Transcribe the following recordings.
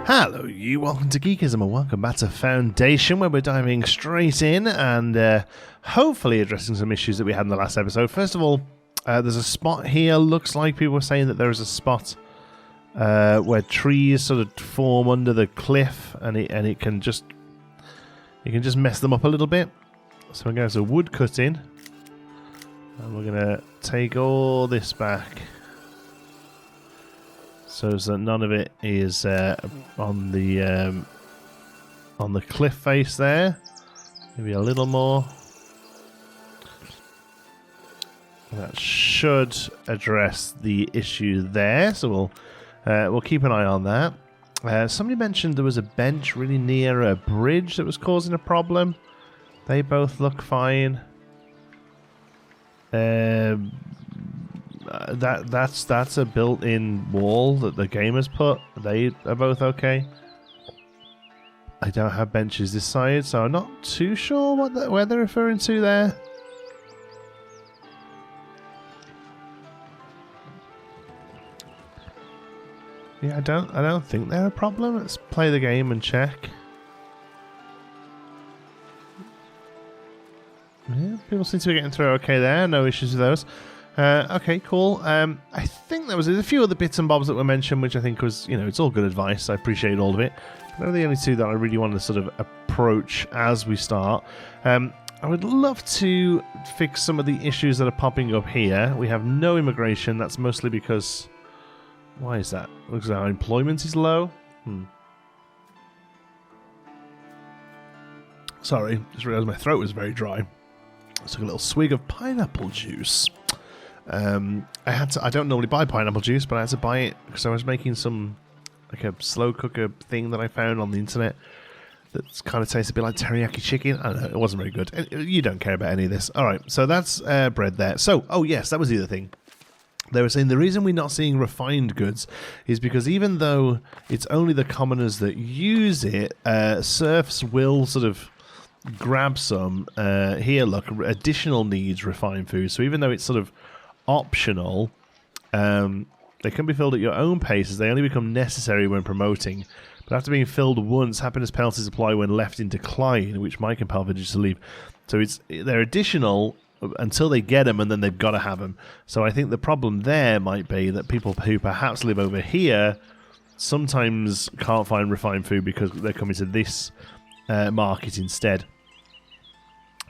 Hello you, welcome to Geekism and welcome back to Foundation, where we're diving straight in and hopefully addressing some issues that we had in the last episode. First of all, there's a spot here, looks like people were saying that there is a spot where trees sort of form under the cliff and it can just mess them up a little bit. So we're going to have wood cutting and we're going to take all this back so that none of it is on the cliff face there. Maybe a little more. That should address the issue there. So we'll keep an eye on that. Somebody mentioned there was a bench really near a bridge that was causing a problem. They both look fine. That's a built-in wall that the game has put. They are both okay. I don't have benches this side, so I'm not too sure where they're referring to there. Yeah, I don't think they're a problem. Let's play the game and check. Yeah, people seem to be getting through okay there. No issues with those. Okay, cool. I think there's a few other bits and bobs that were mentioned, which I think was, it's all good advice. I appreciate all of it. But they're the only two that I really want to sort of approach as we start. I would love to fix some of the issues that are popping up here. We have no immigration. That's mostly because... Why is that? Looks like our employment is low. Sorry, just realised my throat was very dry. I took a little swig of pineapple juice. I don't normally buy pineapple juice, but I had to buy it because I was making like a slow cooker thing that I found on the internet that kind of tastes a bit like teriyaki chicken. I don't know, it wasn't very good. You don't care about any of this. Alright, so that's bread there. So, oh yes, that was the other thing. They were saying the reason we're not seeing refined goods is because even though it's only the commoners that use it, serfs will sort of grab some. Here, look, additional needs refined food. So even though it's sort of optional, they can be filled at your own pace as they only become necessary when promoting. But after being filled once, happiness penalties apply when left in decline, which might compel villagers to leave. So they're additional until they get them, and then they've got to have them. So I think the problem there might be that people who perhaps live over here sometimes can't find refined food because they're coming to this market instead.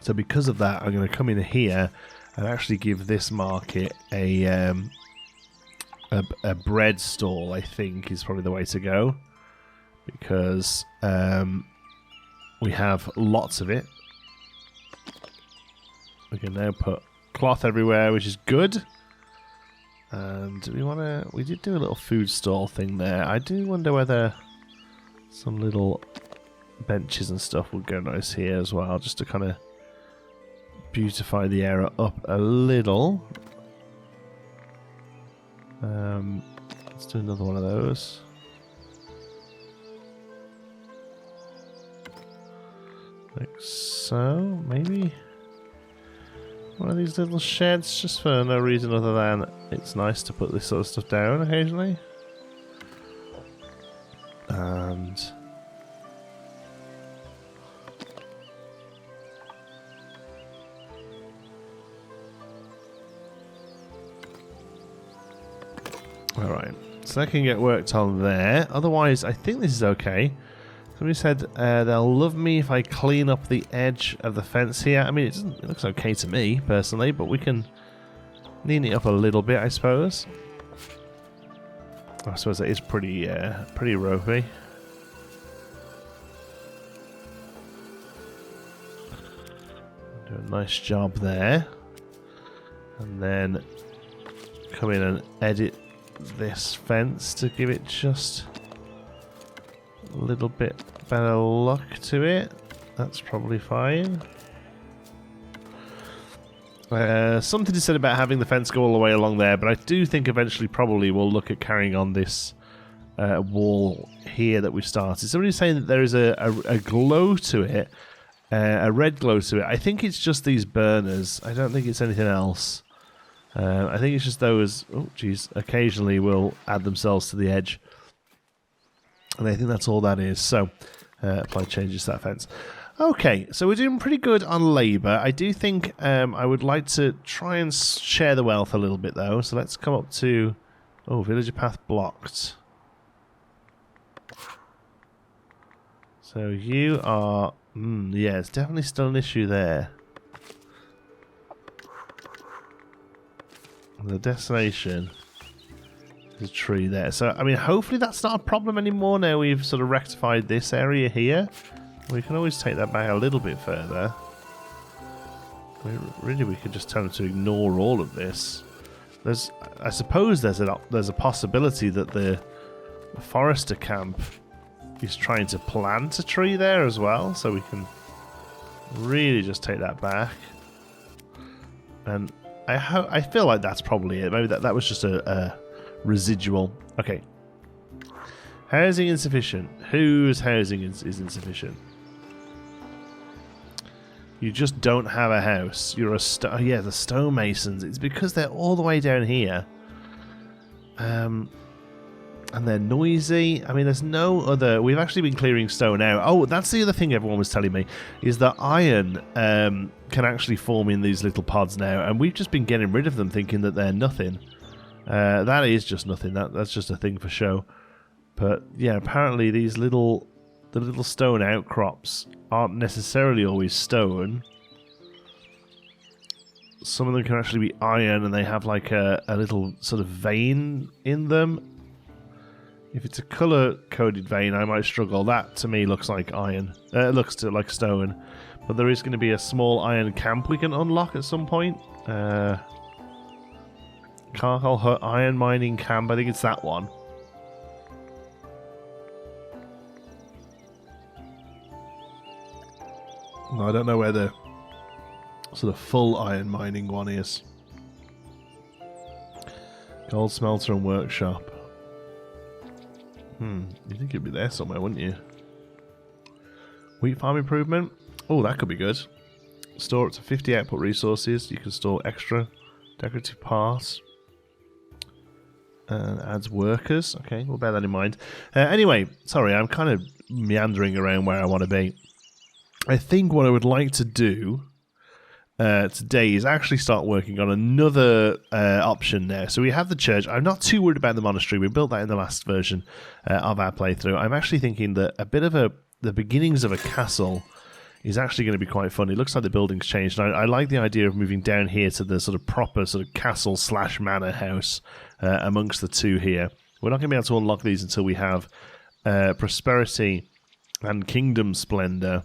So because of that, I'm going to come in here and actually give this market a bread stall, I think, is probably the way to go. Because we have lots of it. We can now put cloth everywhere, which is good. And we did do a little food stall thing there. I do wonder whether some little benches and stuff would go nice here as well, just to kind of beautify the area up a little. Let's do another one of those. Like so, maybe one of these little sheds, just for no reason other than it's nice to put this sort of stuff down occasionally. And alright, so that can get worked on there. Otherwise, I think this is okay. Somebody said they'll love me if I clean up the edge of the fence here. I mean, it looks okay to me, personally, but we can neaten it up a little bit, I suppose. I suppose that is pretty ropey. Do a nice job there. And then come in and edit this fence to give it just a little bit better look to it. That's probably fine. Something to said about having the fence go all the way along there, but I do think eventually probably we'll look at carrying on this wall here that we started. Somebody's saying that there is a glow to it, a red glow to it. I think it's just these burners. I don't think it's anything else. I think it's just those, occasionally will add themselves to the edge. And I think that's all that is. So, apply changes to that fence. Okay, so we're doing pretty good on labour. I do think I would like to try and share the wealth a little bit, though. So let's come up to... Oh, villager path blocked. So you are... yeah, it's definitely still an issue there. The destination is a tree there. So, I mean, hopefully that's not a problem anymore now we've sort of rectified this area here. We can always take that back a little bit further. Really, we could just tell them to ignore all of this. I suppose there's a possibility that the forester camp is trying to plant a tree there as well, so we can really just take that back. And I feel like that's probably it. Maybe that was just a residual. Okay. Housing insufficient. Whose housing is insufficient? You just don't have a house. You're a yeah, the stonemasons. It's because they're all the way down here. And they're noisy. I mean, there's no other... We've actually been clearing stone out. Oh, that's the other thing everyone was telling me, is that iron can actually form in these little pods now, and we've just been getting rid of them thinking that they're nothing. That is just nothing. That's just a thing for show. But, yeah, apparently the little stone outcrops aren't necessarily always stone. Some of them can actually be iron, and they have like a little sort of vein in them. If it's a colour-coded vein, I might struggle. That, to me, looks like iron. It looks like stone. But there is going to be a small iron camp we can unlock at some point. Charcoal Hut Iron Mining Camp. I think it's that one. No, I don't know where the sort of full iron mining one is. Gold smelter and workshop. You think it'd be there somewhere, wouldn't you? Wheat farm improvement. Oh, that could be good. Store up to 50 output resources. You can store extra decorative parts. And adds workers. Okay, we'll bear that in mind. Anyway, sorry, I'm kind of meandering around where I want to be. I think what I would like to do today is actually start working on another option there. So we have the church. I'm not too worried about the monastery. We built that in the last version of our playthrough. I'm actually thinking that a bit of the beginnings of a castle is actually going to be quite fun. It looks like the building's changed. And I like the idea of moving down here to the sort of proper sort of castle / manor house amongst the two here. We're not going to be able to unlock these until we have prosperity and kingdom splendor.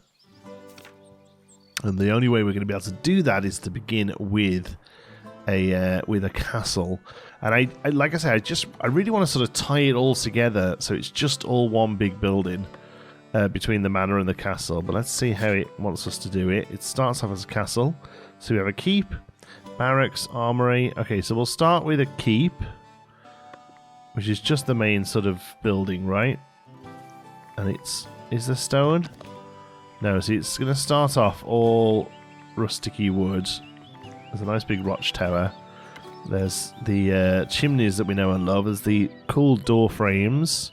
And the only way we're going to be able to do that is to begin with a castle. And I like I said, I really want to sort of tie it all together so it's just all one big building between the manor and the castle. But let's see how it wants us to do it. It starts off as a castle. So we have a keep, barracks, armory. Okay, so we'll start with a keep, which is just the main sort of building, right? And is there stone? No, see, it's going to start off all rusticy wood. There's a nice big watchtower. There's the chimneys that we know and love. There's the cool door frames.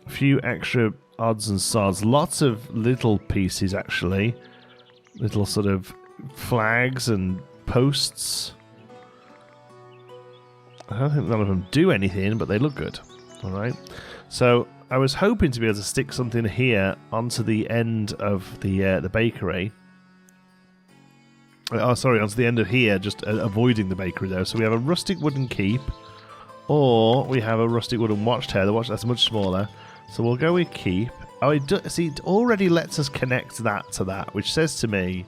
A few extra odds and sods. Lots of little pieces, actually. Little sort of flags and posts. I don't think none of them do anything, but they look good. Alright. So I was hoping to be able to stick something here onto the end of the bakery. Oh, sorry, onto the end of here, just avoiding the bakery though. So we have a rustic wooden keep, or we have a rustic wooden watchtower. The watch that's much smaller. So we'll go with keep. Oh, see, it already lets us connect that to that, which says to me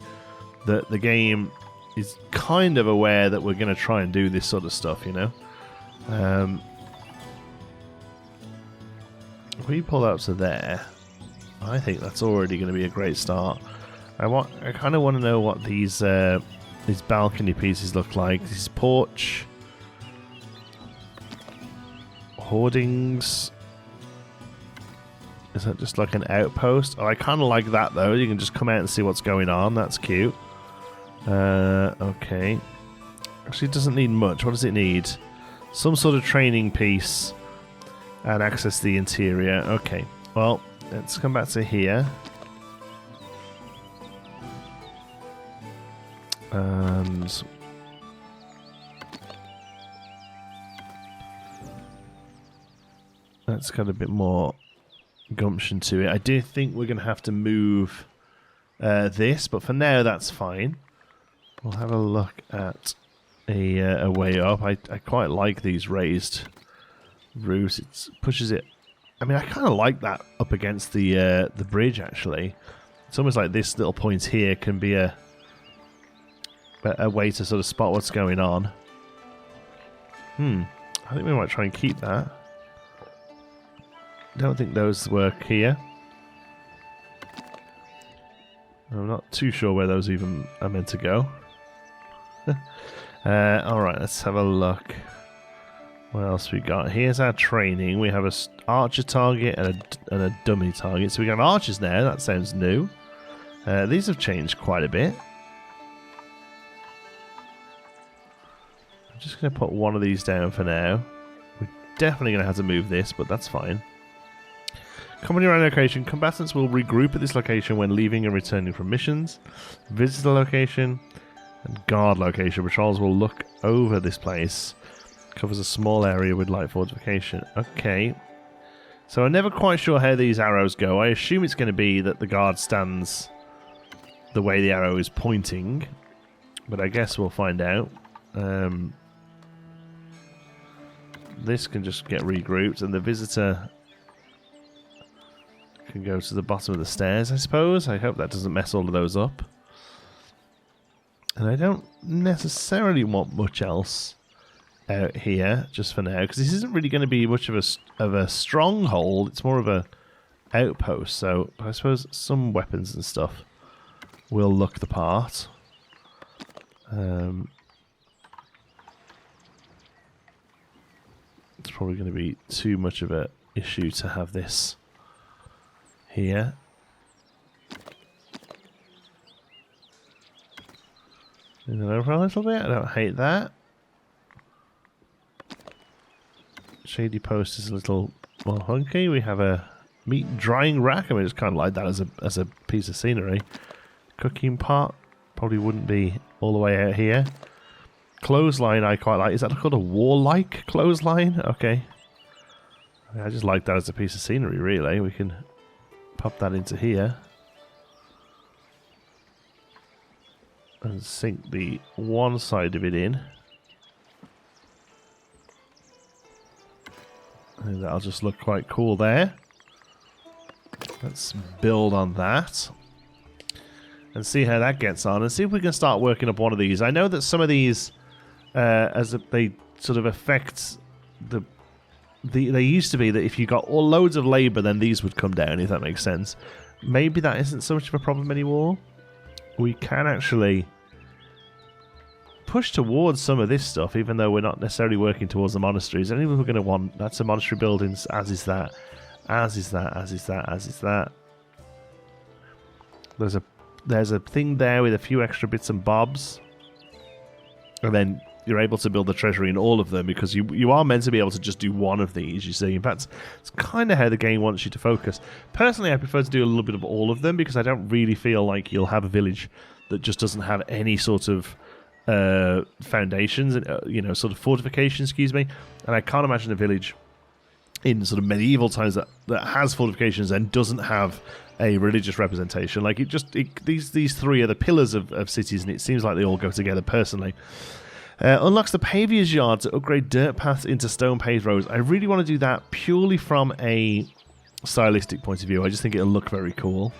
that the game is kind of aware that we're going to try and do this sort of stuff, you know. If we pull that up to there, I think that's already going to be a great start. I kind of want to know what these balcony pieces look like. This is porch, hoardings. Is that just like an outpost? Oh, I kind of like that though. You can just come out and see what's going on. That's cute. Okay. Actually, it doesn't need much. What does it need? Some sort of training piece. And access the interior. Okay, well, let's come back to here. And that's got a bit more gumption to it. I do think we're going to have to move this, but for now that's fine. We'll have a look at a way up. I quite like these raised roofs. It pushes it. I mean, I kind of like that up against the bridge. Actually, it's almost like this little point here can be a way to sort of spot what's going on. I think we might try and keep that. Don't think those work here. I'm not too sure where those even are meant to go. Alright, let's have a look. What else we got? Here's our training. We have a archer target and a dummy target. So we got archers there. That sounds new. These have changed quite a bit. I'm just going to put one of these down for now. We're definitely going to have to move this, but that's fine. Company around location. Combatants will regroup at this location when leaving and returning from missions. Visitor location and guard location. Patrols will look over this place. Covers a small area with light fortification. Okay. So I'm never quite sure how these arrows go. I assume it's going to be that the guard stands the way the arrow is pointing. But I guess we'll find out. This can just get regrouped, and the visitor can go to the bottom of the stairs, I suppose. I hope that doesn't mess all of those up. And I don't necessarily want much else out here just for now, because this isn't really going to be much of a stronghold. It's more of a outpost. So I suppose some weapons and stuff will look the part. It's probably going to be too much of an issue to have this here. Move it over a little bit. I don't hate that. Shady post is a little more hunky. We have a meat drying rack. I mean, it's kind of like that as a piece of scenery. Cooking pot probably wouldn't be all the way out here. Clothesline I quite like. Is that called a warlike clothesline? Okay. I just like that as a piece of scenery, really. We can pop that into here. And sink the one side of it in. I think that'll just look quite cool there. Let's build on that. And see how that gets on. And see if we can start working up one of these. I know that some of these, they sort of affect they used to be that if you got loads of labour, then these would come down, if that makes sense. Maybe that isn't so much of a problem anymore. We can actually push towards some of this stuff, even though we're not necessarily working towards the monasteries. Anyway, we're going to want, that's a monastery buildings, as is that, as is that, as is that, as is that. There's a thing there with a few extra bits and bobs. And then you're able to build the treasury in all of them, because you are meant to be able to just do one of these, you see. In fact, it's kind of how the game wants you to focus. Personally, I prefer to do a little bit of all of them, because I don't really feel like you'll have a village that just doesn't have any sort of foundations, and sort of fortifications, excuse me. And I can't imagine a village in sort of medieval times that has fortifications and doesn't have a religious representation. Like these three are the pillars of cities, and it seems like they all go together personally. Unlocks the paviour's yard to upgrade dirt paths into stone paved roads. I really want to do that purely from a stylistic point of view. I just think it'll look very cool.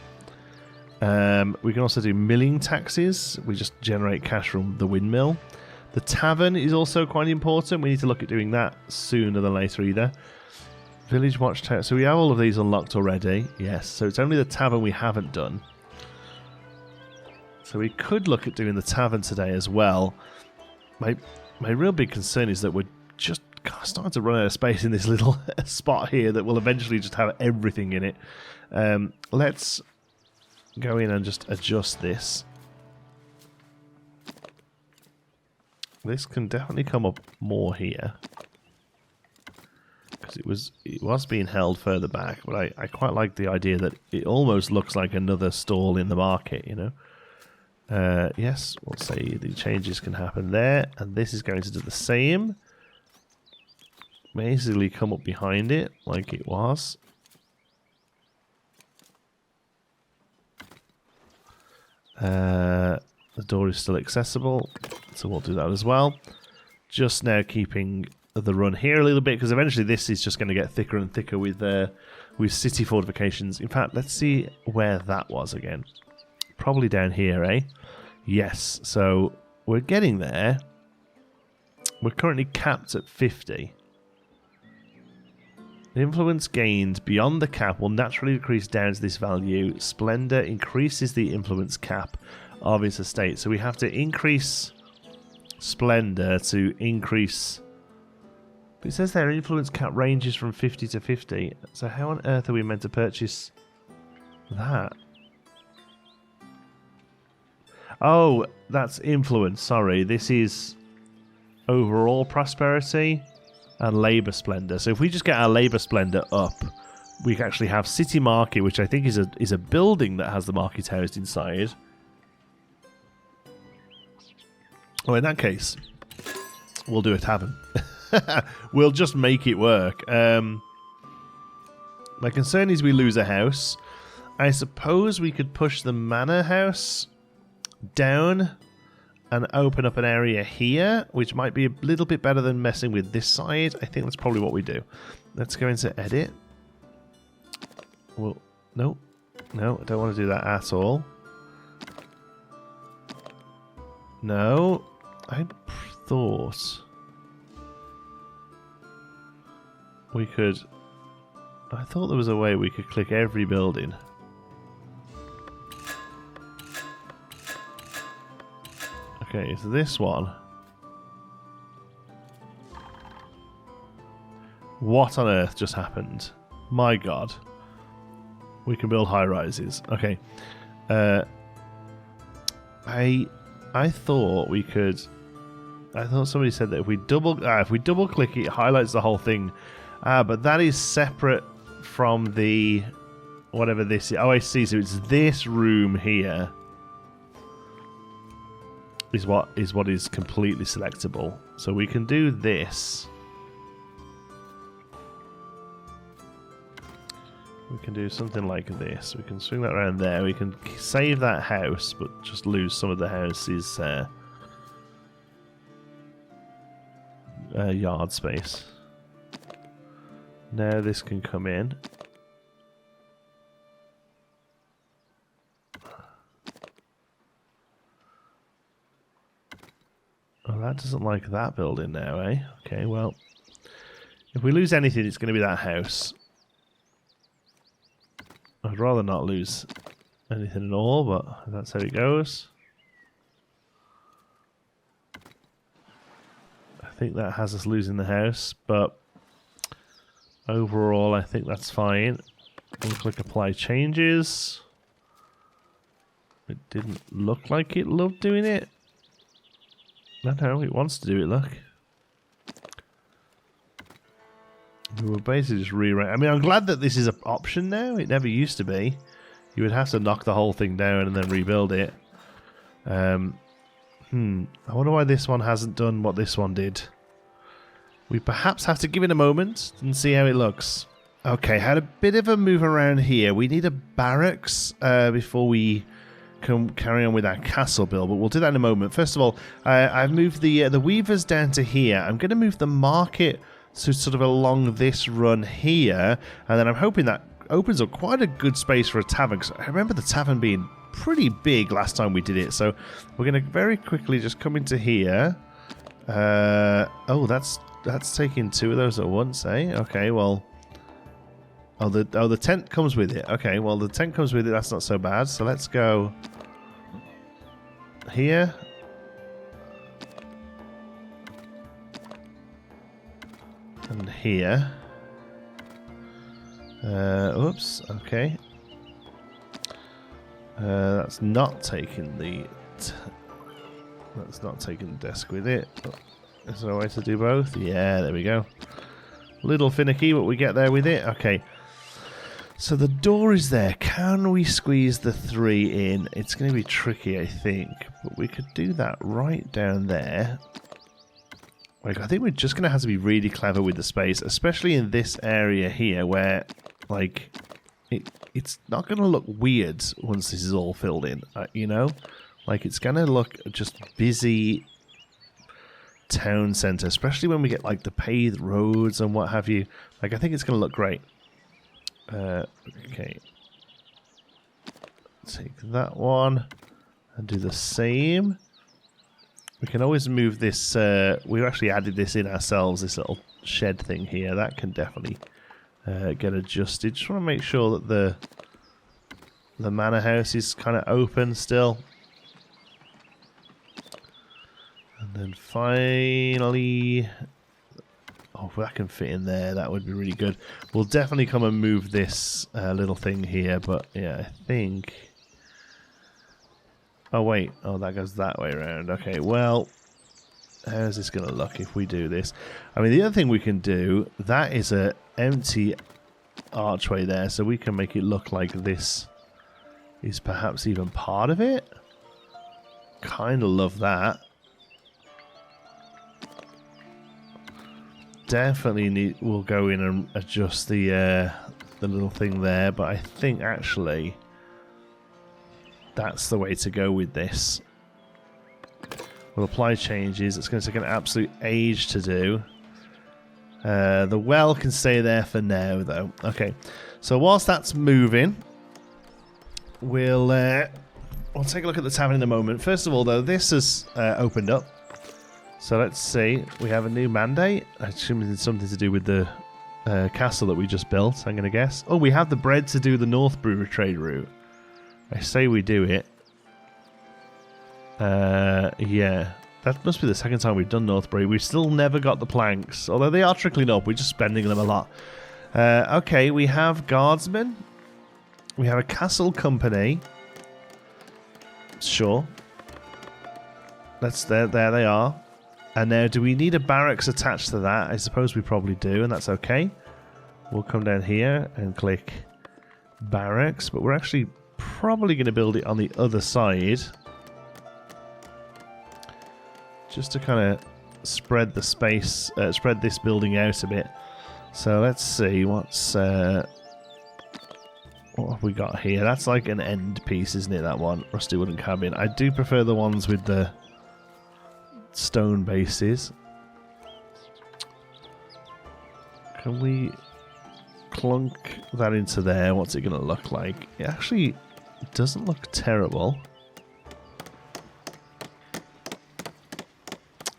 We can also do milling taxes. We just generate cash from the windmill. The tavern is also quite important. We need to look at doing that sooner than later either. Village watchtower. So we have all of these unlocked already. Yes, so it's only the tavern we haven't done. So we could look at doing the tavern today as well. My real big concern is that we're just starting to run out of space in this little spot here that will eventually just have everything in it. Let's go in and just adjust this. This can definitely come up more here, because it was being held further back, but I quite like the idea that it almost looks like another stall in the market, you know. Yes, we'll say the changes can happen there, and this is going to do the same. Basically come up behind it like it was. The door is still accessible, so we'll do that as well. Just now keeping the run here a little bit, because eventually this is just going to get thicker and thicker with city fortifications. In fact, let's see where that was again. Probably down here, eh? Yes, so we're getting there. We're currently capped at 50. Influence gained beyond the cap will naturally decrease down to this value. Splendor increases the influence cap of its estate. So we have to increase Splendor to increase... But it says their influence cap ranges from 50 to 50. So how on earth are we meant to purchase that? Oh, that's influence. Sorry, this is overall prosperity and labour splendor. So if we just get our labour splendor up, we can actually have city market, which I think is a building that has the market housed inside. Oh, in that case, we'll do a tavern. We'll just make it work. My concern is we lose a house. I suppose we could push the manor house down and open up an area here, which might be a little bit better than messing with this side. I think that's probably what we do. Let's go into edit. Well, no, I don't want to do that at all. No, I thought we could... I thought there was a way we could click every building. Okay, so this one. What on earth just happened? My god. We can build high rises. Okay. I thought we could... I thought somebody said that if we double click it, it highlights the whole thing. But that is separate from the... whatever this is. Oh, I see. So it's this room here. Is what is completely selectable. So we can do this. We can do something like this. We can swing that around there. We can save that house, but just lose some of the house's yard space. Now this can come in. Oh, that doesn't like that building now, eh? Okay, well, if we lose anything, it's going to be that house. I'd rather not lose anything at all, but that's how it goes. I think that has us losing the house, but overall, I think that's fine. We'll click apply changes. It didn't look like it loved doing it. No, it wants to do it, look. We were basically just rewriting. I mean, I'm glad that this is an option now. It never used to be. You would have to knock the whole thing down and then rebuild it. I wonder why this one hasn't done what this one did. We perhaps have to give it a moment and see how it looks. Okay, had a bit of a move around here. We need a barracks before we can carry on with our castle build, but we'll do that in a moment. First of all, I've moved the weavers down to here. I'm going to move the market to sort of along this run here, and then I'm hoping that opens up quite a good space for a tavern, because I remember the tavern being pretty big last time we did it. So we're going to very quickly just come into here. Oh, that's taking two of those at once, eh? Okay, well... Oh, the tent comes with it. Okay, well, the tent comes with it. That's not so bad. So let's go here. And here. Oops. Okay. That's not taking the... that's not taking the desk with it. Is there a way to do both? Yeah, there we go. Little finicky, but we get there with it. Okay. So the door is there. Can we squeeze the 3 in? It's going to be tricky, I think. But we could do that right down there. Like, I think we're just going to have to be really clever with the space, especially in this area here where, like, it's not going to look weird once this is all filled in, you know? Like, it's going to look just busy town centre, especially when we get, like, the paved roads and what have you. Like, I think it's going to look great. Okay. Take that one and do the same. We can always move this. We've actually added this in ourselves, this little shed thing here. That can definitely get adjusted. Just want to make sure that the manor house is kind of open still. And then finally... Oh, if that can fit in there, that would be really good. We'll definitely come and move this little thing here, but yeah, I think... Oh, wait. Oh, that goes that way around. Okay, well, how's this going to look if we do this? I mean, the other thing we can do, that is an empty archway there, so we can make it look like this is perhaps even part of it. Kind of love that. Definitely we'll go in and adjust the little thing there, but I think actually that's the way to go with this. We'll apply changes. It's going to take an absolute age to do. The well can stay there for now, though. Okay, so whilst that's moving, we'll take a look at the tavern in a moment. First of all, though, this has opened up. So let's see, we have a new mandate. I assume it's something to do with the castle that we just built, I'm going to guess. Oh, we have the bread to do the North Brewer trade route. I say we do it. Yeah, that must be the second time we've done North Brewer. We've still never got the planks, although they are trickling up. We're just spending them a lot. Okay, we have guardsmen. We have a castle company. Sure. There they are. And now, do we need a barracks attached to that? I suppose we probably do, and that's okay. We'll come down here and click barracks, but we're actually probably going to build it on the other side. Just to kind of spread the space, spread this building out a bit. So let's see, what have we got here? That's like an end piece, isn't it, that one? Rusty wooden cabin. I do prefer the ones with the stone bases. Can we clunk that into there? What's it going to look like? It actually doesn't look terrible.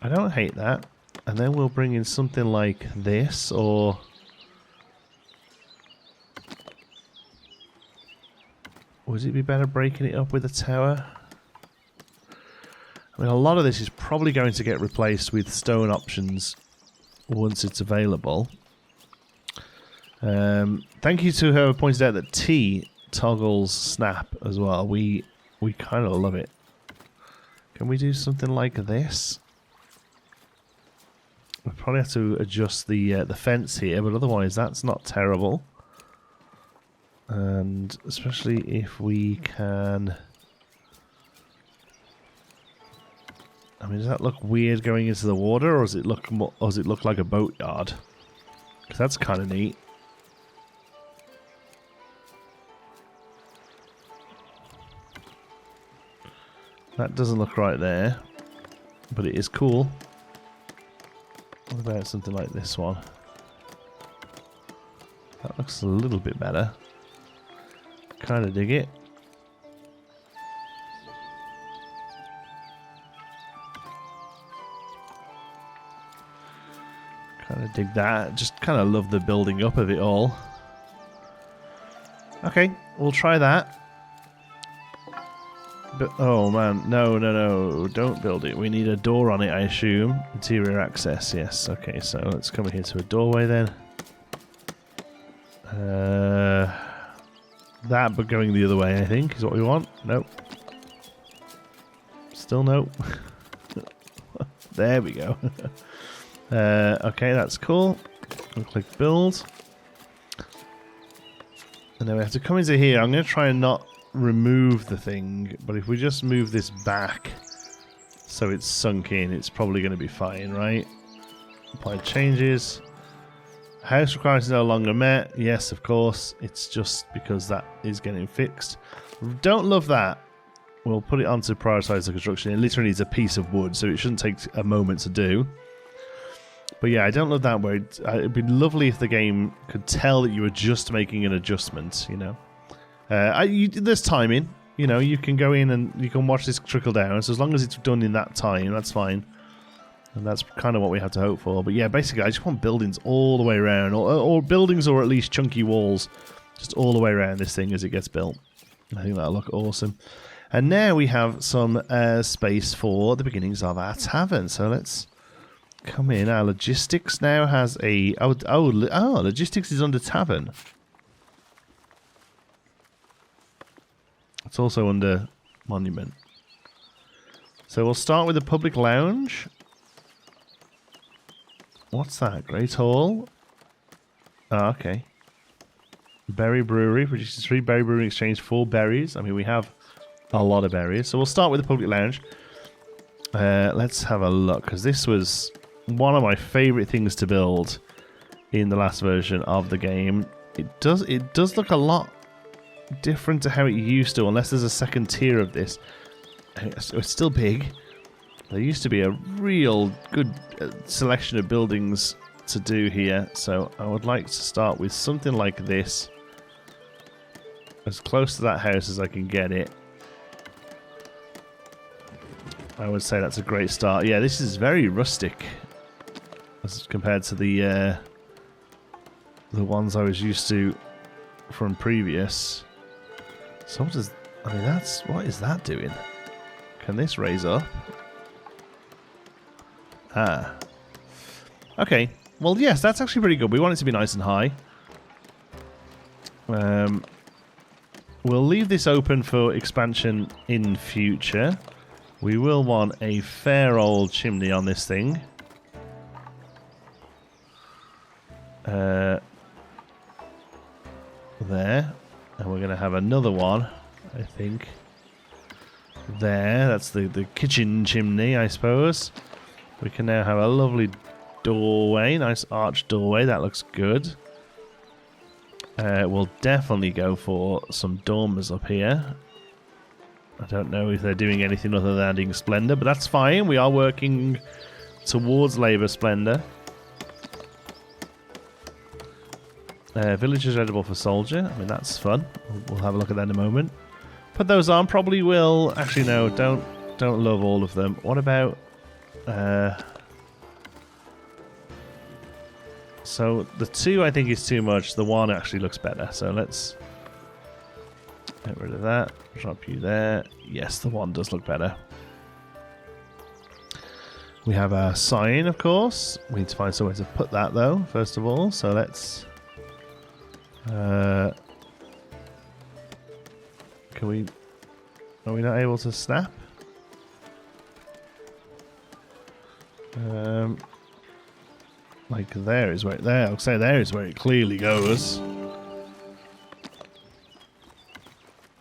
I don't hate that. And then we'll bring in something like this, or... would it be better breaking it up with a tower? I mean, a lot of this is probably going to get replaced with stone options once it's available. Thank you to whoever pointed out that T toggles snap as well. We kind of love it. Can we do something like this? We'll probably have to adjust the fence here, but otherwise that's not terrible. And especially if we can... I mean, does that look weird going into the water, or does it look like a boatyard? Because that's kind of neat. That doesn't look right there, but it is cool. What about something like this one? That looks a little bit better. Kind of dig it. Kind of dig that. Just kind of love the building up of it all. Okay, we'll try that. But, oh man, no, don't build it. We need a door on it, I assume. Interior access, yes. Okay, so let's come in here to a doorway then. That, but going the other way, I think, is what we want. Nope. Still no. There we go. Okay, that's cool. I'll click build. And then we have to come into here. I'm going to try and not remove the thing, but if we just move this back so it's sunk in, it's probably going to be fine, right? Apply changes. House requirements no longer met. Yes, of course. It's just because that is getting fixed. Don't love that. We'll put it on to prioritize the construction. It literally needs a piece of wood, so it shouldn't take a moment to do. But yeah, I don't love that where it'd be lovely if the game could tell that you were just making an adjustment, you know. There's timing, you know, you can go in and you can watch this trickle down, so as long as it's done in that time, that's fine. And that's kind of what we have to hope for. But yeah, basically I just want buildings all the way around, or buildings or at least chunky walls, just all the way around this thing as it gets built. I think that'll look awesome. And now we have some space for the beginnings of our tavern, so let's come in. Our logistics now has a... logistics is under tavern. It's also under monument. So we'll start with the public lounge. What's that? Great Hall. Oh, okay. Berry Brewery produces 3 berry brewing exchange 4 berries. I mean, we have a lot of berries. So we'll start with the public lounge. Let's have a look, because this was one of my favourite things to build in the last version of the game. It does look a lot different to how it used to, unless there's a second tier of this. It's still big. There used to be a real good selection of buildings to do here, so I would like to start with something like this. As close to that house as I can get it. I would say that's a great start. Yeah, this is very rustic as compared to the ones I was used to from previous. So what is... I mean, what is that doing? Can this raise up? Ah. Okay. Well, yes, that's actually pretty good. We want it to be nice and high. We'll leave this open for expansion in future. We will want a fair old chimney on this thing. There. And we're going to have another one, I think. There. That's the kitchen chimney, I suppose. We can now have a lovely doorway. Nice arched doorway. That looks good. We'll definitely go for some dormers up here. I don't know if they're doing anything other than adding splendor, but that's fine. We are working towards labor splendor. Village is edible for soldier. I mean, that's fun. We'll have a look at that in a moment. Put those on. Probably will. Actually, no. Don't love all of them. What about... So the 2 I think is too much. The 1 actually looks better. So let's get rid of that. Drop you there. Yes, the 1 does look better. We have our sign, of course. We need to find somewhere to put that, though, first of all. So let's... Can we... Are we not able to snap? Like there is where... There, I'll say there is where it clearly goes.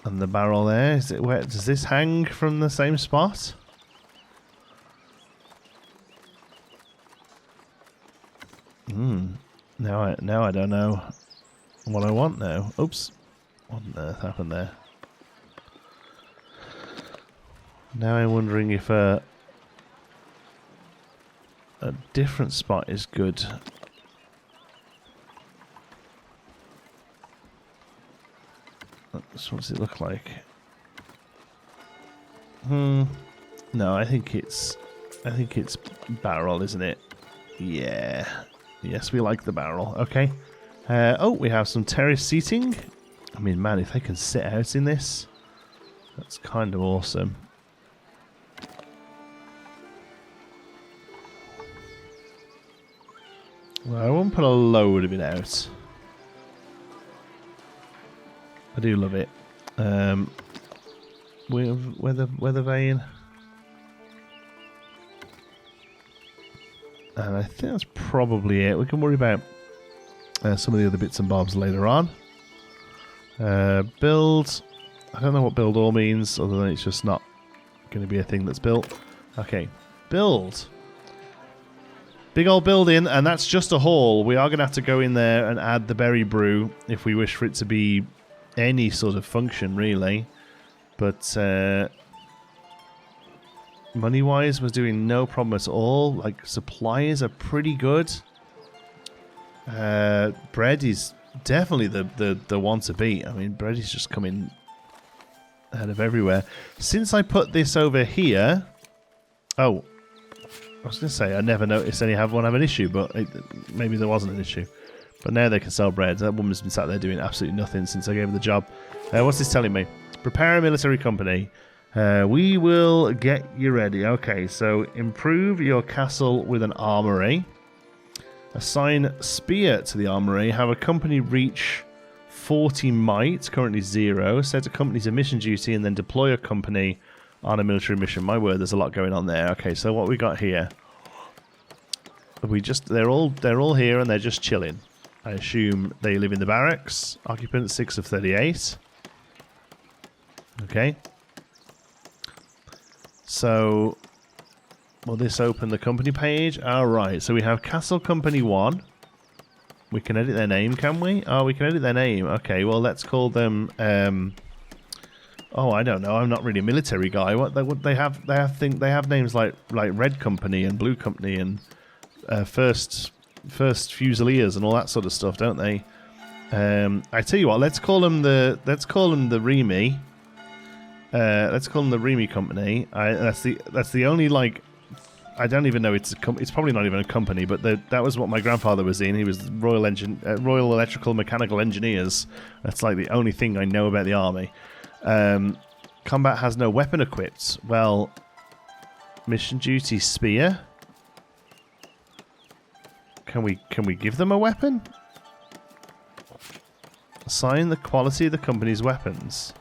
And the barrel there, is it where... Does this hang from the same spot? Now I don't know what I want now. Oops. What on earth happened there? Now I'm wondering if a different spot is good. So what does it look like? No, I think it's barrel, isn't it? Yeah. Yes, we like the barrel. Okay. Oh, we have some terrace seating. I mean, man, if they can sit out in this, that's kind of awesome. Well, I won't put a load of it out. I do love it. Weather vane. And I think that's probably it. We can worry about some of the other bits and bobs later on. Build. I don't know what build all means, other than it's just not going to be a thing that's built. Okay, build. Big old building, and that's just a hall. We are going to have to go in there and add the berry brew if we wish for it to be any sort of function, really. But money-wise, we're doing no problem at all. Like, supplies are pretty good. Bread is definitely the one to beat. I mean, bread is just coming out of everywhere. Since I put this over here... Oh, I was going to say, I never noticed anyone have an issue, but maybe there wasn't an issue. But now they can sell bread. That woman's been sat there doing absolutely nothing since I gave her the job. What's this telling me? Prepare a military company. We will get you ready. Okay, so improve your castle with an armory. Assign spear to the armory. Have a company reach 40 might, currently 0. Set a company to mission duty and then deploy a company on a military mission. My word, there's a lot going on there. Okay, so what we got here? They're all here and they're just chilling. I assume they live in the barracks. Occupants 6 of 38. Okay. So will this open the company page? Alright, so we have Castle Company 1. We can edit their name, can we? Oh, we can edit their name. Okay, well let's call them oh, I don't know. I'm not really a military guy. What they have? They have names like Red Company and Blue Company and First Fusiliers and all that sort of stuff, don't they? I tell you what. Let's call them the Remy. Let's call them the Remy Company. That's the only like. I don't even know it's probably not even a company, but that was what my grandfather was in. He was Royal Electrical Mechanical Engineers. That's like the only thing I know about the army. Combat has no weapon equipped. Well, mission duty spear. Can we give them a weapon? Assign the quality of the company's weapons.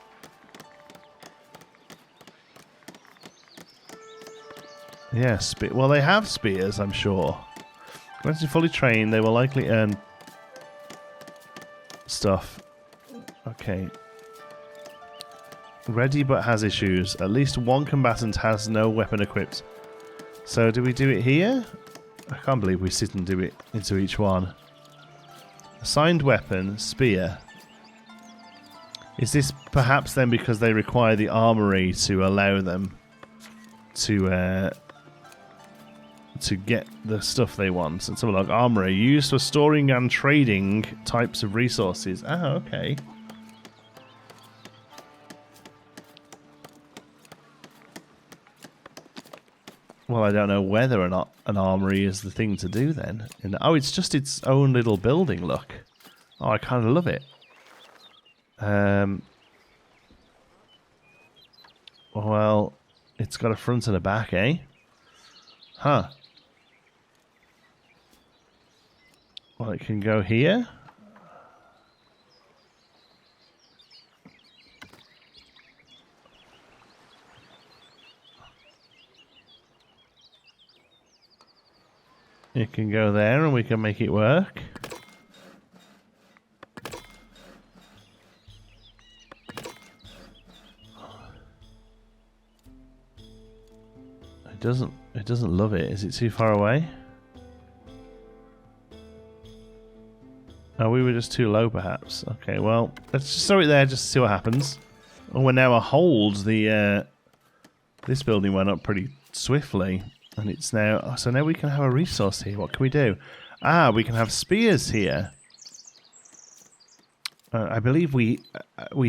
Yeah, well, they have spears, I'm sure. Once you're fully trained, they will likely earn stuff. Okay. Ready but has issues. At least one combatant has no weapon equipped. So do we do it here? I can't believe we sit and do it into each one. Assigned weapon, spear. Is this perhaps then because they require the armory to allow them to get the stuff they want? So something like armory used for storing and trading types of resources. Ah, okay. Well, I don't know whether or not an armory is the thing to do then. Oh, it's just its own little building, look. Oh, I kind of love it. Well, it's got a front and a back, eh? Huh. Well, it can go here. It can go there and we can make it work. It doesn't love it. Is it too far away? Oh, we were just too low perhaps. Okay, well, let's just throw it there just to see what happens. Oh, we're now a hold. This building went up pretty swiftly. And it's now... So now we can have a resource here. What can we do? Ah, we can have spears here. I believe we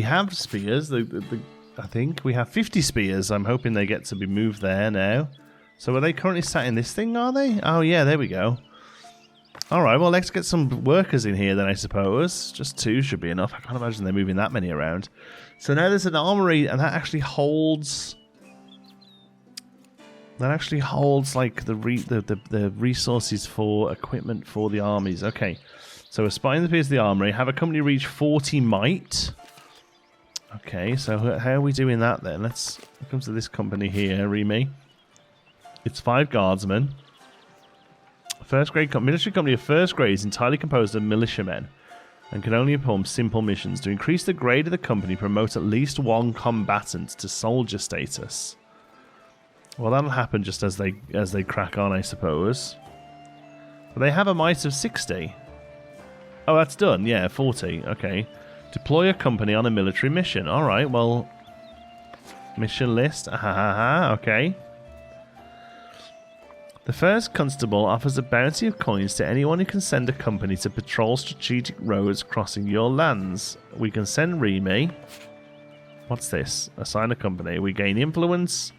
have spears. I think we have 50 spears. I'm hoping they get to be moved there now. So are they currently sat in this thing, are they? Oh, yeah, there we go. Alright, well, let's get some workers in here then, I suppose. Just 2 should be enough. I can't imagine they're moving that many around. So now there's an armory, and that actually holds... like the resources for equipment for the armies. Okay, so aspire the peers of the armory. Have a company reach 40 might. Okay, so how are we doing that then? Let's come to this company here, Remy. It's 5 guardsmen, Military company of first grade is entirely composed of militiamen and can only perform simple missions. To increase the grade of the company, promote at least one combatant to soldier status. Well, that'll happen just as they crack on, I suppose. But they have a might of 60. Oh, that's done. Yeah, 40. Okay. Deploy a company on a military mission. All right, well... Mission list. Okay. The first constable offers a bounty of coins to anyone who can send a company to patrol strategic roads crossing your lands. We can send Remy. What's this? Assign a company. We gain influence.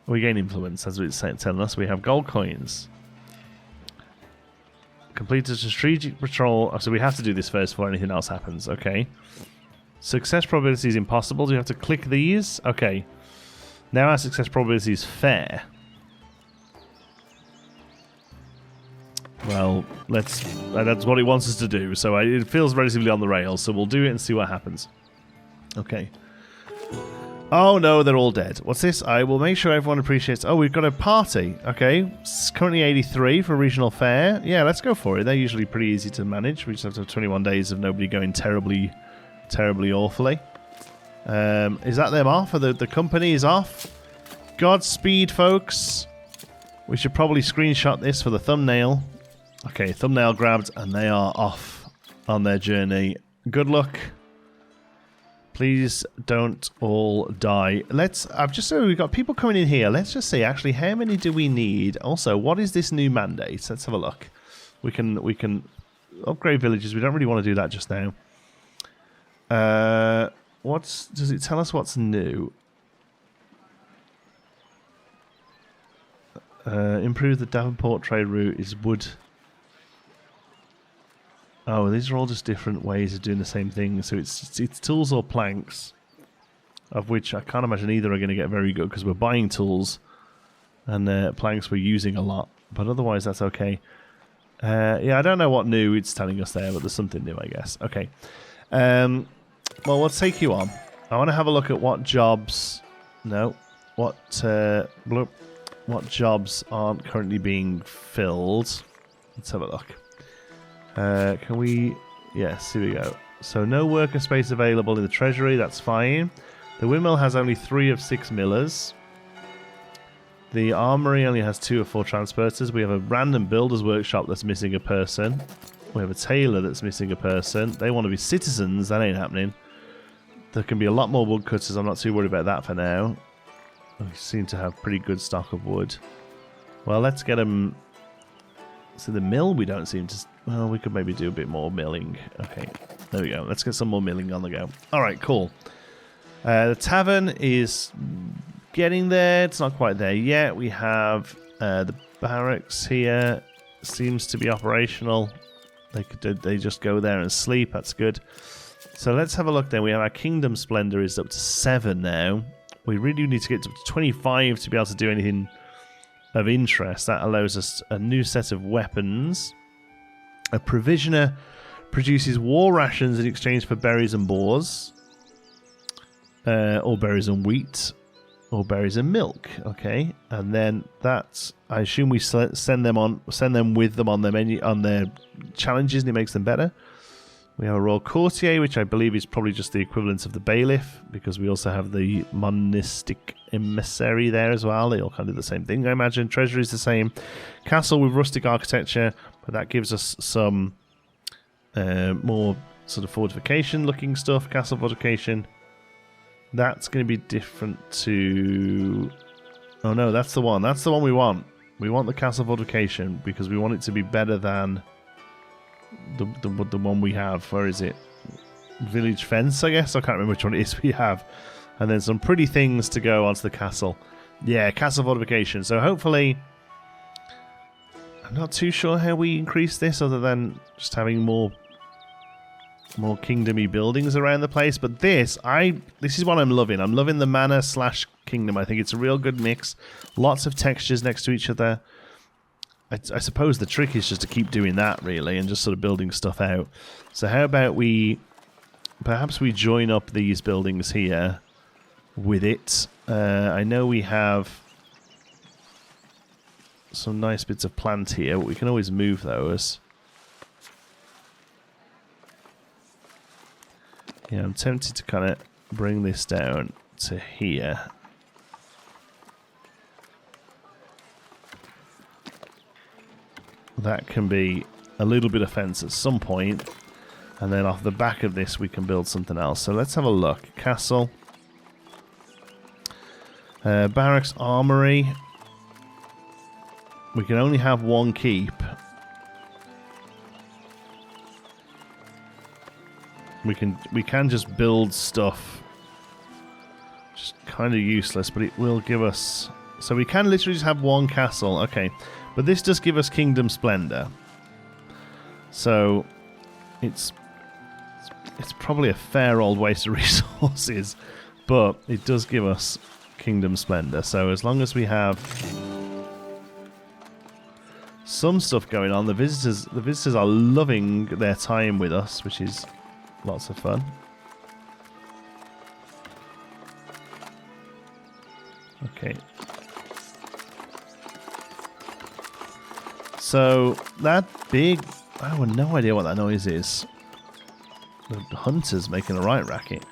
We gain influence, as it's telling us. We have gold coins. Complete a strategic patrol. Oh, so we have to do this first before anything else happens. Okay. Success probability is impossible. Do you have to click these? Okay. Now our success probability is fair. Well, that's what it wants us to do. So it feels relatively on the rails. So we'll do it and see what happens. Okay. Oh no, they're all dead. What's this? I will make sure everyone appreciates... Oh, we've got a party. Okay. It's currently 83 for regional fair. Yeah, let's go for it. They're usually pretty easy to manage. We just have to have 21 days of nobody going terribly awfully. Is that them off? Or the company is off? Godspeed, folks. We should probably screenshot this for the thumbnail. Okay, thumbnail grabbed, and they are off on their journey. Good luck. Please don't all die. I've just so we've got people coming in here. Let's just see actually how many do we need? Also, what is this new mandate? Let's have a look. We can upgrade villages. We don't really want to do that just now. Does it tell us what's new? Improve the Davenport trade route is wood. Oh, these are all just different ways of doing the same thing. So it's tools or planks, of which I can't imagine either are going to get very good because we're buying tools and planks we're using a lot. But otherwise, that's okay. Yeah, I don't know what new it's telling us there, but there's something new, I guess. Okay. Well, let's take you on. I want to have a look at what jobs... No. What jobs aren't currently being filled. Let's have a look. Can we... Yes, here we go. So no worker space available in the treasury, that's fine. The windmill has only 3 of 6 millers. The armory only has 2 of 4 transporters. We have a random builder's workshop that's missing a person. We have a tailor that's missing a person. They want to be citizens, that ain't happening. There can be a lot more woodcutters, I'm not too worried about that for now. We seem to have pretty good stock of wood. Well, let's get them... So the mill we don't seem to... Well, we could maybe do a bit more milling. Okay, there we go. Let's get some more milling on the go. Alright, cool. The tavern is getting there. It's not quite there yet. We have the barracks here. Seems to be operational. They just go there and sleep. That's good. So let's have a look then. We have our Kingdom Splendor is up to 7 now. We really need to get to 25 to be able to do anything of interest. That allows us a new set of weapons. A provisioner produces war rations in exchange for berries and boars. Or berries and wheat. Or berries and milk. Okay. And then that's... I assume we send them with them on their menu, on their challenges, and it makes them better. We have a royal courtier, which I believe is probably just the equivalent of the bailiff, because we also have the monistic emissary there as well. They all kind of do the same thing, I imagine. Treasury is the same. Castle with rustic architecture, but that gives us some more sort of fortification-looking stuff. Castle fortification. That's going to be different to... Oh no, that's the one. That's the one we want. We want the castle fortification because we want it to be better than the one we have. Where is it? Village fence, I guess. I can't remember which one it is we have. And then some pretty things to go onto the castle. Yeah, castle fortification. So hopefully... I'm not too sure how we increase this other than just having more kingdomy buildings around the place. But this is what I'm loving. I'm loving the manor / kingdom. I think it's a real good mix. Lots of textures next to each other. I suppose the trick is just to keep doing that, really, and just sort of building stuff out. So how about perhaps we join up these buildings here with it. I know we have some nice bits of plant here, but we can always move those. Yeah, I'm tempted to kind of bring this down to here. That can be a little bit of fence at some point, and then off the back of this we can build something else. So let's have a look. Castle. Barracks, armory. We can only have one keep. We can just build stuff. Just kind of useless, but it will give us... So we can literally just have one castle. Okay, but this does give us Kingdom Splendor. So it's probably a fair old waste of resources, but it does give us Kingdom Splendor. So as long as we have some stuff going on, the visitors are loving their time with us, which is lots of fun. Okay. So that big... I have no idea what that noise is. The hunter's making a right racket.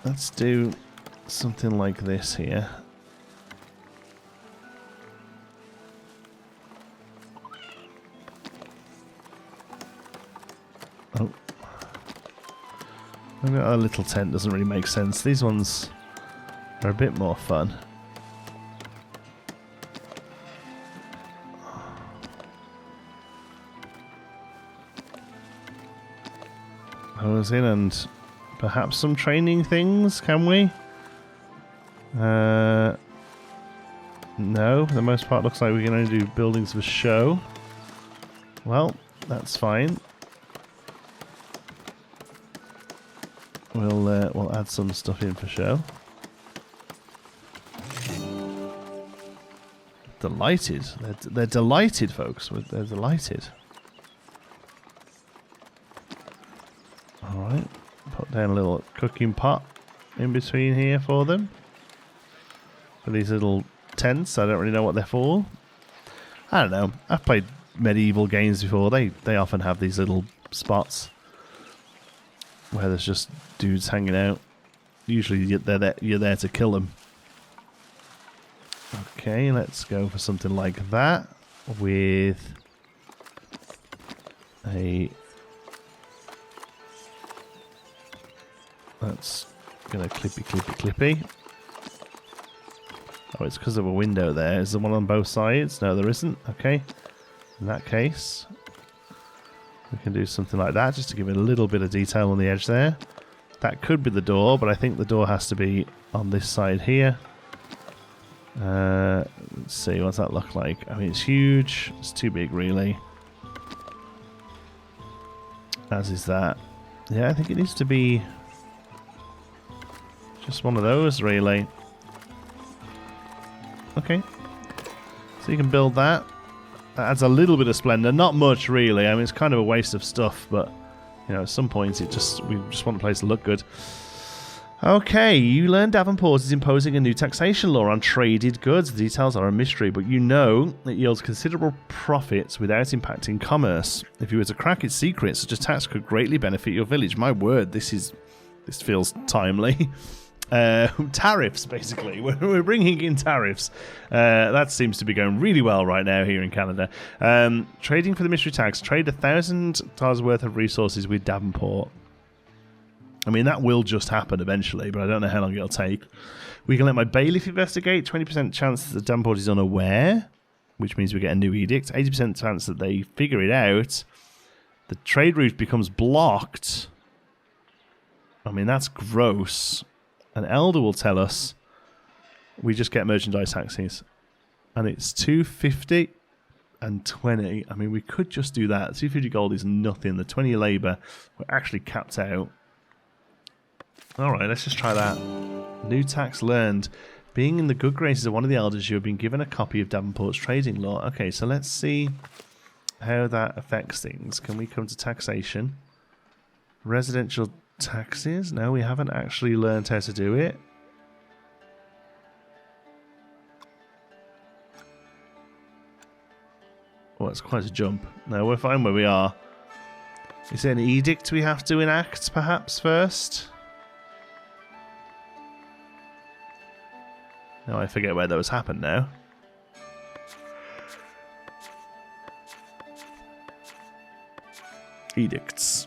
Let's do something like this here. Oh. Maybe a little tent doesn't really make sense. These ones are a bit more fun. Hose in and perhaps some training things, can we? No, for the most part looks like we can only do buildings for show. Well, that's fine. We'll add some stuff in for show. Delighted. They're delighted, folks. They're delighted. Alright, put down a little cooking pot in between here for them. For these little tents, I don't really know what they're for. I don't know, I've played medieval games before, they often have these little spots where there's just dudes hanging out. Usually you're there to kill them. Okay, let's go for something like that with a... That's gonna clippy. Oh, it's because of a window there. Is there one on both sides? No, there isn't. Okay. In that case, we can do something like that just to give it a little bit of detail on the edge there. That could be the door, but I think the door has to be on this side here. Let's see, what's that look like? I mean, it's huge. It's too big, really. As is that. Yeah, I think it needs to be... just one of those, really. Okay. So you can build that. That adds a little bit of splendor. Not much, really. I mean, it's kind of a waste of stuff, but, you know, at some points we just want the place to look good. Okay, you learn Davenport is imposing a new taxation law on traded goods. The details are a mystery, but you know it yields considerable profits without impacting commerce. If you were to crack its secret, such a tax could greatly benefit your village. My word, this feels timely. Tariffs, basically. We're bringing in tariffs. That seems to be going really well right now here in Canada. Trading for the mystery tax. Trade $1,000 worth of resources with Davenport. I mean, that will just happen eventually, but I don't know how long it'll take. We can let my bailiff investigate. 20% chance that the Davenport is unaware, which means we get a new edict. 80% chance that they figure it out. The trade route becomes blocked. I mean, that's gross. An elder will tell us we just get merchandise taxes. And it's 250 and 20. I mean, we could just do that. 250 gold is nothing. The 20 labour, we're actually capped out. Alright, let's just try that. New tax learned. Being in the good graces of one of the elders, you have been given a copy of Davenport's trading law. Okay, so let's see how that affects things. Can we come to taxation? Residential taxes? No, we haven't actually learned how to do it. Oh, it's quite a jump. No, we're fine where we are. Is there an edict we have to enact, perhaps, first? No, I forget where those happened now. Edicts.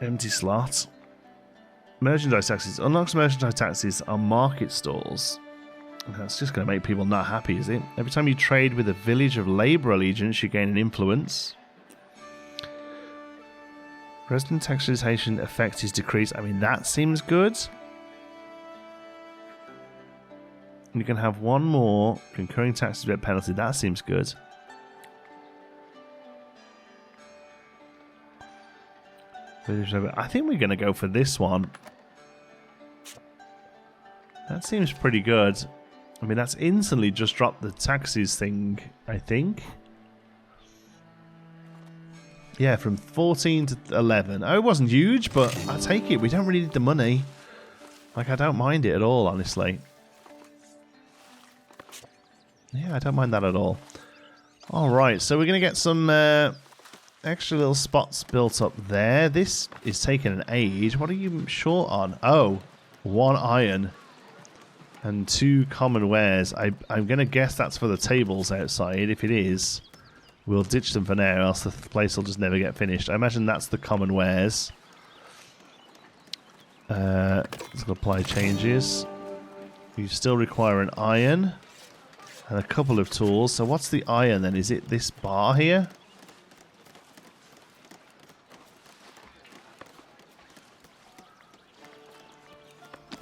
Empty slot. Merchandise taxes. Unlocks merchandise taxes on market stalls. That's just going to make people not happy, is it? Every time you trade with a village of labour allegiance, you gain an influence. Resident taxation effect is decreased. I mean, that seems good. You can have one more concurring taxes rate penalty. That seems good. I think we're going to go for this one. That seems pretty good. I mean, that's instantly just dropped the taxes thing, I think. Yeah, from 14 to 11. Oh, it wasn't huge, but I take it. We don't really need the money. Like, I don't mind it at all, honestly. Yeah, I don't mind that at all. Alright, so we're going to get some extra little spots built up there. This is taking an age. What are you short on? Oh, 1 iron and 2 common wares. I'm going to guess that's for the tables outside. If it is, we'll ditch them for now, else the place will just never get finished. I imagine that's the common wares. Let's apply changes. You still require an iron and a couple of tools. So what's the iron then? Is it this bar here?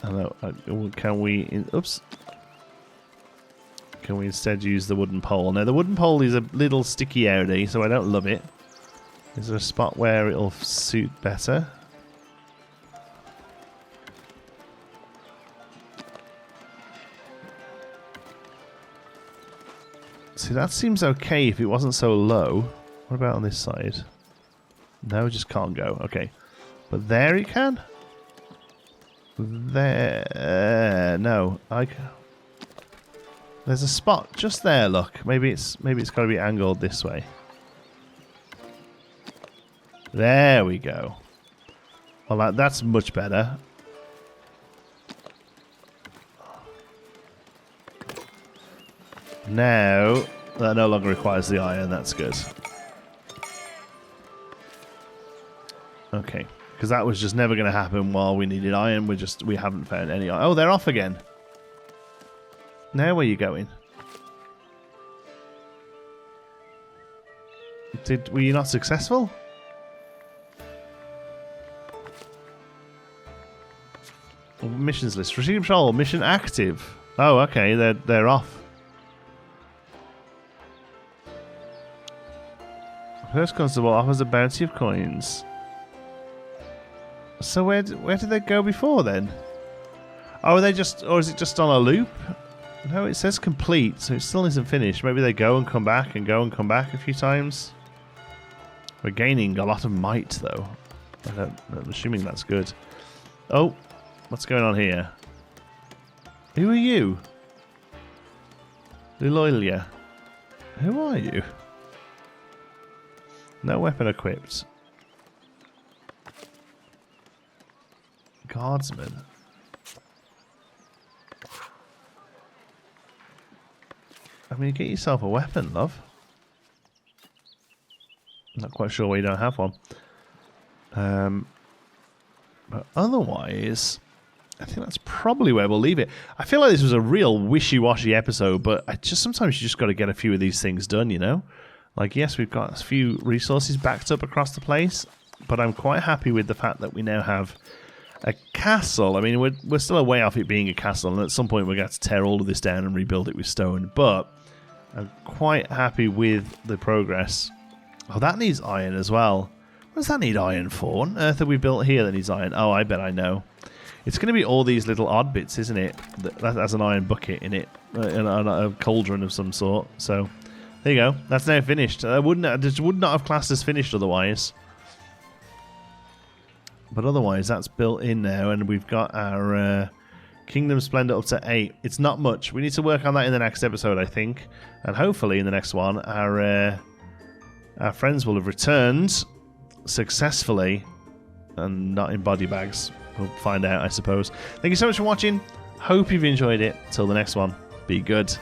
Hello. Can we? Oops. Can we instead use the wooden pole? Now the wooden pole is a little sticky outy, so I don't love it. Is there a spot where it'll suit better? See, that seems okay if it wasn't so low. What about on this side? No, just can't go. Okay. But there it can? There... no. There's a spot just there, look. Maybe it's got to be angled this way. There we go. Well, that's much better. Now, that no longer requires the iron. That's good. Okay, because that was just never going to happen while we needed iron. We haven't found any iron. Oh, they're off again. Now where are you going? Were you not successful? Missions list. Receive control. Mission active. Oh, okay. They're off. First constable offers a bounty of coins. So where did they go before then? Oh, or is it just on a loop? No, it says complete, so it still isn't finished. Maybe they go and come back and go and come back a few times. We're gaining a lot of might, though. I'm assuming that's good. Oh, what's going on here? Who are you? Lulolia. Who are you? No weapon equipped. Guardsman. I mean, get yourself a weapon, love. Not quite sure why you don't have one. But otherwise, I think that's probably where we'll leave it. I feel like this was a real wishy-washy episode, but sometimes you just got to get a few of these things done, you know? Like, yes, we've got a few resources backed up across the place, but I'm quite happy with the fact that we now have a castle. I mean, we're still a way off it being a castle, and at some point we're going to have to tear all of this down and rebuild it with stone, but I'm quite happy with the progress. Oh, that needs iron as well. What does that need iron for? What on earth have we built here that needs iron? Oh, I bet I know. It's going to be all these little odd bits, isn't it? That has an iron bucket in it, and a cauldron of some sort, so... There you go. That's now finished. I would not have classed as finished otherwise. But otherwise, that's built in now, and we've got our Kingdom Splendor up to 8. It's not much. We need to work on that in the next episode, I think. And hopefully in the next one, our friends will have returned successfully and not in body bags. We'll find out, I suppose. Thank you so much for watching. Hope you've enjoyed it. Till the next one, be good.